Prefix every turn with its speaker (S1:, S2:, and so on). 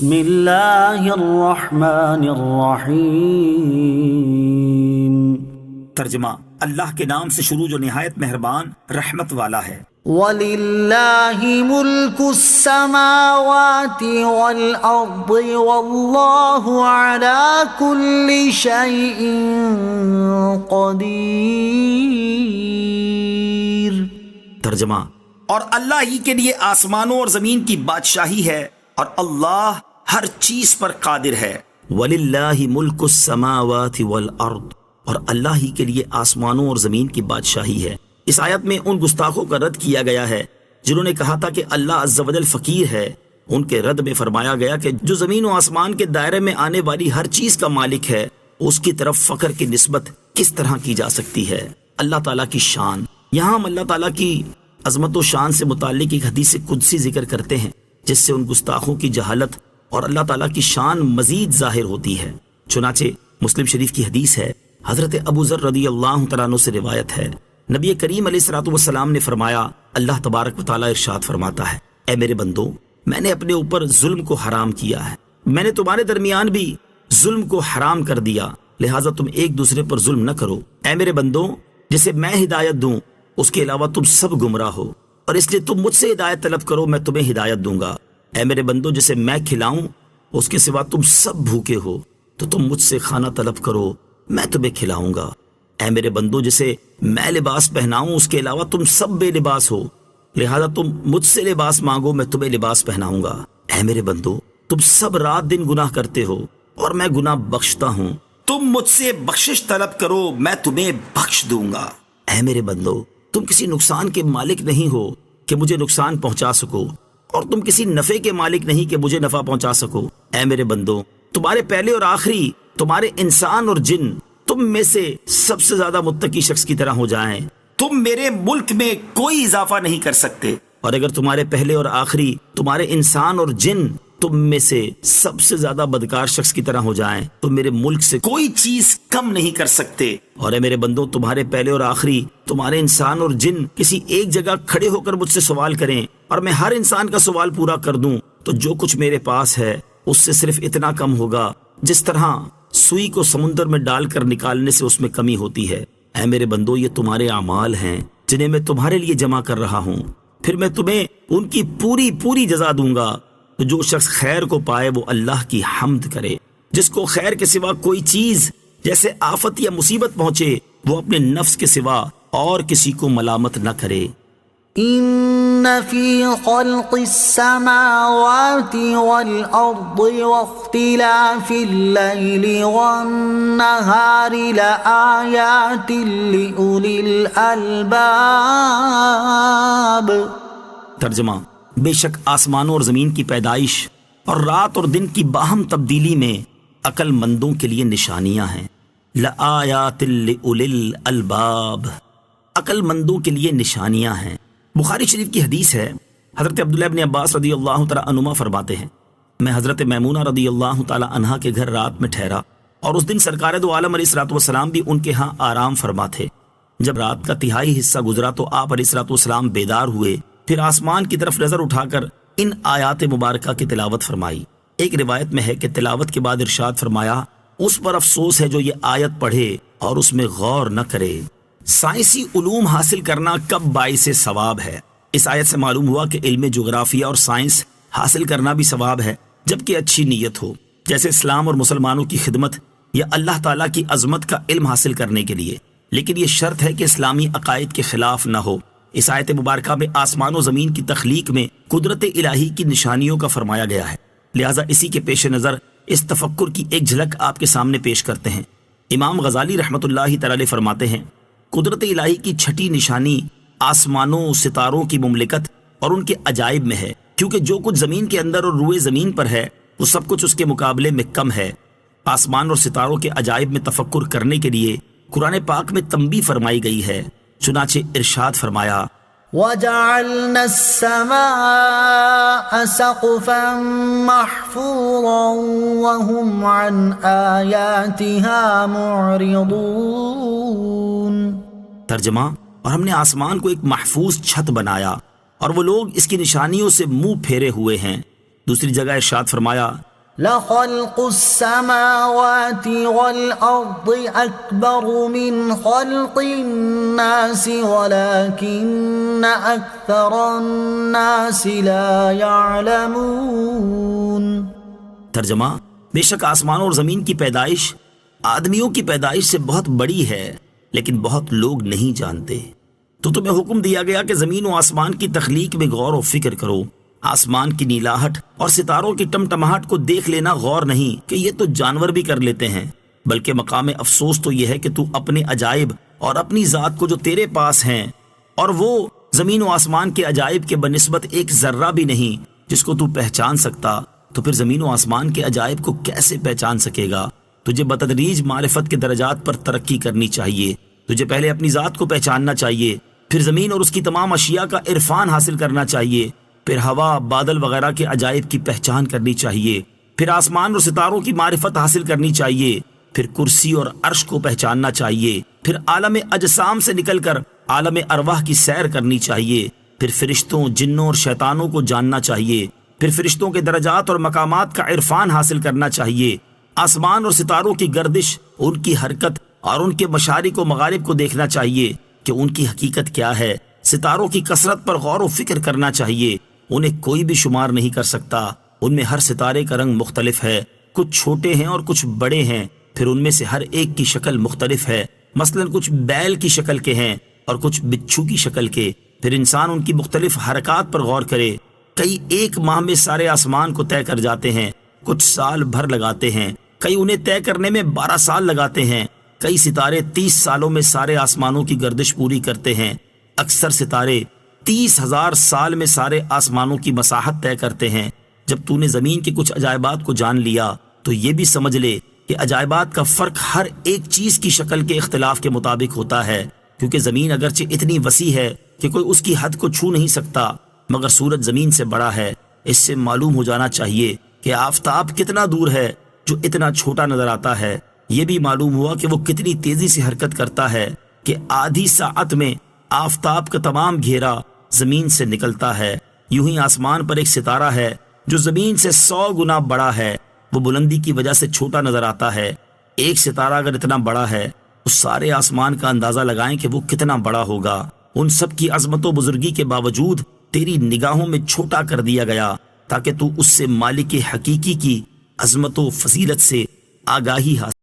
S1: بسم اللہ الرحمن الرحیم۔
S2: ترجمہ: اللہ کے نام سے شروع جو نہایت مہربان رحمت والا ہے۔
S1: وَلِلَّهِ مُلْكُ السَّمَاوَاتِ وَالْأَرْضِ وَاللَّهُ عَلَى كُلِّ شَيْءٍ قَدِيرٌ۔
S2: ترجمہ: اور اللہ ہی کے لیے آسمانوں اور زمین کی بادشاہی ہے اور اللہ ہر چیز پر قادر ہے۔ وَلِلَّهِ مُلْكُ السَّمَاوَاتِ وَالْأَرْضِ، اور اللہ ہی کے لیے آسمانوں اور زمین کی بادشاہی ہے۔ اس آیت میں ان گستاخوں کا رد کیا گیا ہے جنہوں نے کہا تھا کہ اللہ عز و جل فقیر ہے۔ ان کے رد میں فرمایا گیا کہ جو زمین و آسمان کے دائرے میں آنے والی ہر چیز کا مالک ہے، اس کی طرف فقر کی نسبت کس طرح کی جا سکتی ہے؟ اللہ تعالیٰ کی شان۔ یہاں ہم اللہ تعالیٰ کی عظمت و شان سے متعلق ایک حدیث قدسی ذکر کرتے ہیں جس سے ان گستاخوں کی جہالت اور اللہ تعالیٰ کی شان مزید ظاہر ہوتی ہے۔ چنانچہ مسلم شریف کی حدیث ہے، حضرت ابو ذر رضی اللہ تعالیٰ عنہ سے روایت ہے، نبی کریم علیہ الصلوۃ والسلام نے فرمایا، اللہ تبارک و تعالیٰ ارشاد فرماتا ہے، اے میرے بندو، میں نے اپنے اوپر ظلم کو حرام کیا ہے، میں نے تمہارے درمیان بھی ظلم کو حرام کر دیا، لہٰذا تم ایک دوسرے پر ظلم نہ کرو۔ اے میرے بندو، جسے میں ہدایت دوں اس کے علاوہ تم سب گمراہ ہو، اور اس لیے تم مجھ سے ہدایت طلب کرو، میں تمہیں ہدایت دوں گا۔ اے میرے بندو، جسے میں کھلاؤں اس کے سوا تم سب بھوکے ہو، تو تم مجھ سے کھانا طلب کرو، میں تمہیں کھلاؤں گا۔ اے میرے بندو، جسے میں لباس پہناؤں اس کے علاوہ تم سب بے لباس ہو، لہذا تم مجھ سے لباس مانگو، میں تمہیں لباس پہناؤں گا۔ اے میرے بندو، تم سب رات دن گناہ کرتے ہو اور میں گناہ بخشتا ہوں، تم مجھ سے بخشش طلب کرو، میں تمہیں بخش دوں گا۔ اے میرے بندو، تم کسی نقصان کے مالک نہیں ہو کہ مجھے نقصان پہنچا سکو، اور تم کسی نفع کے مالک نہیں کہ مجھے نفع پہنچا سکو۔ اے میرے بندو، تمہارے پہلے اور آخری، تمہارے انسان اور جن تم میں سے سب سے زیادہ متقی شخص کی طرح ہو جائیں، تم میرے ملک میں کوئی اضافہ نہیں کر سکتے، اور اگر تمہارے پہلے اور آخری، تمہارے انسان اور جن تم میں سے سب سے زیادہ بدکار شخص کی طرح ہو جائیں تو میرے ملک سے کوئی چیز کم نہیں کر سکتے۔ اور اے میرے بندو، تمہارے پہلے اور آخری، تمہارے انسان اور جن کسی ایک جگہ کھڑے ہو کر مجھ سے سوال کریں اور میں ہر انسان کا سوال پورا کر دوں تو جو کچھ میرے پاس ہے اس سے صرف اتنا کم ہوگا جس طرح سوئی کو سمندر میں ڈال کر نکالنے سے اس میں کمی ہوتی ہے۔ اے میرے بندو، یہ تمہارے اعمال ہیں جنہیں میں تمہارے لیے جمع کر رہا ہوں، پھر میں تمہیں ان کی پوری جزا دوں گا۔ تو جو شخص خیر کو پائے وہ اللہ کی حمد کرے، جس کو خیر کے سوا کوئی چیز جیسے آفت یا مصیبت پہنچے وہ اپنے نفس کے سوا اور کسی کو ملامت نہ کرے۔
S1: ان فی خلق السماوات والارض واختلاف اللیل والنہار لآیات لأولی الالباب۔
S2: ترجمہ: بے شک آسمانوں اور زمین کی پیدائش اور رات اور دن کی باہم تبدیلی میں عقل مندوں کے لیے نشانیاں ہیں۔ لآیات لأولی الالباب، عقل مندوں کے لیے نشانیاں ہیں۔ بخاری شریف کی حدیث ہے، حضرت عبداللہ ابن عباس رضی اللہ تعالیٰ عنہما فرماتے ہیں، میں حضرت میمونہ رضی اللہ تعالیٰ عنہا کے گھر رات میں ٹھہرا، اور اس دن سرکار دو عالم علیہ الصلوۃ والسلام بھی ان کے ہاں آرام فرما تھے۔ جب رات کا تہائی حصہ گزرا تو آپ علیہ الصلوۃ والسلام بیدار ہوئے، پھر آسمان کی طرف نظر اٹھا کر ان آیات مبارکہ کی تلاوت فرمائی۔ ایک روایت میں ہے کہ تلاوت کے بعد ارشاد فرمایا، اس پر افسوس ہے جو یہ آیت پڑھے اور اس میں غور نہ کرے۔ سائنسی علوم حاصل کرنا کب باعث ثواب ہے؟ اس آیت سے معلوم ہوا کہ علم جغرافیہ اور سائنس حاصل کرنا بھی ثواب ہے جبکہ اچھی نیت ہو، جیسے اسلام اور مسلمانوں کی خدمت یا اللہ تعالیٰ کی عظمت کا علم حاصل کرنے کے لیے، لیکن یہ شرط ہے کہ اسلامی عقائد کے خلاف نہ ہو۔ اس آیت مبارکہ میں آسمان و زمین کی تخلیق میں قدرت الہی کی نشانیوں کا فرمایا گیا ہے، لہٰذا اسی کے پیش نظر اس تفکر کی ایک جھلک آپ کے سامنے پیش کرتے ہیں۔ امام غزالی رحمۃ اللہ تعالی فرماتے ہیں، قدرت الہی کی چھٹی نشانی آسمانوں، ستاروں کی مملکت اور ان کے عجائب میں ہے، کیونکہ جو کچھ زمین کے اندر اور روئے زمین پر ہے وہ سب کچھ اس کے مقابلے میں کم ہے۔ آسمان اور ستاروں کے عجائب میں تفکر کرنے کے لیے قرآن پاک میں تنبیہ فرمائی گئی ہے، چنانچہ ارشاد فرمایا،
S1: وَجَعَلْنَا السَّمَاءَ سَقْفًا مَحْفُوظًا وَهُمْ عَنْ آيَاتِهَا مُعْرِضُونَ۔
S2: ترجمہ: اور ہم نے آسمان کو ایک محفوظ چھت بنایا اور وہ لوگ اس کی نشانیوں سے منہ پھیرے ہوئے ہیں۔ دوسری جگہ ارشاد فرمایا،
S1: لخلق السماوات والأرض أكبر من خلق الناس ولكن أكثر الناس لا يعلمون۔
S2: ترجمہ، بے شک آسمان اور زمین کی پیدائش آدمیوں کی پیدائش سے بہت بڑی ہے، لیکن بہت لوگ نہیں جانتے۔ تو تمہیں حکم دیا گیا کہ زمین و آسمان کی تخلیق میں غور و فکر کرو۔ آسمان کی نیلاہٹ اور ستاروں کی ٹمٹماہٹ کو دیکھ لینا غور نہیں کہ یہ تو جانور بھی کر لیتے ہیں، بلکہ مقام افسوس تو یہ ہے کہ تو اپنے عجائب اور اپنی ذات کو جو تیرے پاس ہیں اور وہ زمین و آسمان کے عجائب کے بنسبت ایک ذرہ بھی نہیں جس کو تو پہچان سکتا، تو پھر زمین و آسمان کے عجائب کو کیسے پہچان سکے گا؟ تجھے بتدریج معرفت کے درجات پر ترقی کرنی چاہیے۔ تجھے پہلے اپنی ذات کو پہچاننا چاہیے، پھر زمین اور اس کی تمام اشیاء کا عرفان حاصل کرنا چاہیے، پھر ہوا، بادل وغیرہ کے عجائب کی پہچان کرنی چاہیے، پھر آسمان اور ستاروں کی معرفت حاصل کرنی چاہیے، پھر کرسی اور عرش کو پہچاننا چاہیے، پھر عالم اجسام سے نکل کر عالم ارواح کی سیر کرنی چاہیے، پھر فرشتوں، جنوں اور شیطانوں کو جاننا چاہیے، پھر فرشتوں کے درجات اور مقامات کا عرفان حاصل کرنا چاہیے، آسمان اور ستاروں کی گردش، ان کی حرکت اور ان کے مشارق و مغارب کو دیکھنا چاہیے کہ ان کی حقیقت کیا ہے، ستاروں کی کثرت پر غور و فکر کرنا چاہیے، انہیں کوئی بھی شمار نہیں کر سکتا، ان میں ہر ستارے کا رنگ مختلف ہے، کچھ چھوٹے ہیں اور کچھ بڑے ہیں، پھر ان میں سے ہر ایک کی شکل مختلف ہے، مثلا کچھ بیل کی شکل کے ہیں اور کچھ بچھو کی شکل کے، پھر انسان ان کی مختلف حرکات پر غور کرے، کئی ایک ماہ میں سارے آسمان کو طے کر جاتے ہیں، کچھ سال بھر لگاتے ہیں، کئی انہیں طے کرنے میں 12 سال لگاتے ہیں، کئی ستارے 30 سالوں میں سارے آسمانوں کی گردش پوری کرتے ہیں، اکثر ستارے 30,000 سال میں سارے آسمانوں کی مساحت طے کرتے ہیں۔ جب تو نے زمین کے کچھ عجائبات کو جان لیا تو یہ بھی سمجھ لے کہ عجائبات کا فرق ہر ایک چیز کی شکل کے اختلاف کے مطابق ہوتا ہے، کیونکہ زمین اگرچہ اتنی وسیع ہے کہ کوئی اس کی حد کو چھو نہیں سکتا، مگر سورج زمین سے بڑا ہے۔ اس سے معلوم ہو جانا چاہیے کہ آفتاب کتنا دور ہے جو اتنا چھوٹا نظر آتا ہے، یہ بھی معلوم ہوا کہ وہ کتنی تیزی سے حرکت کرتا ہے کہ آدھی ساعت میں آفتاب کا تمام گھیرا زمین سے نکلتا ہے۔ یوں ہی آسمان پر ایک ستارہ ہے جو زمین سے 100 گنا بڑا ہے، وہ بلندی کی وجہ سے چھوٹا نظر آتا ہے۔ ایک ستارہ اگر اتنا بڑا ہے تو سارے آسمان کا اندازہ لگائیں کہ وہ کتنا بڑا ہوگا۔ ان سب کی عظمت و بزرگی کے باوجود تیری نگاہوں میں چھوٹا کر دیا گیا تاکہ تو اس سے مالک حقیقی کی عظمت و فضیلت سے آگاہی حاصل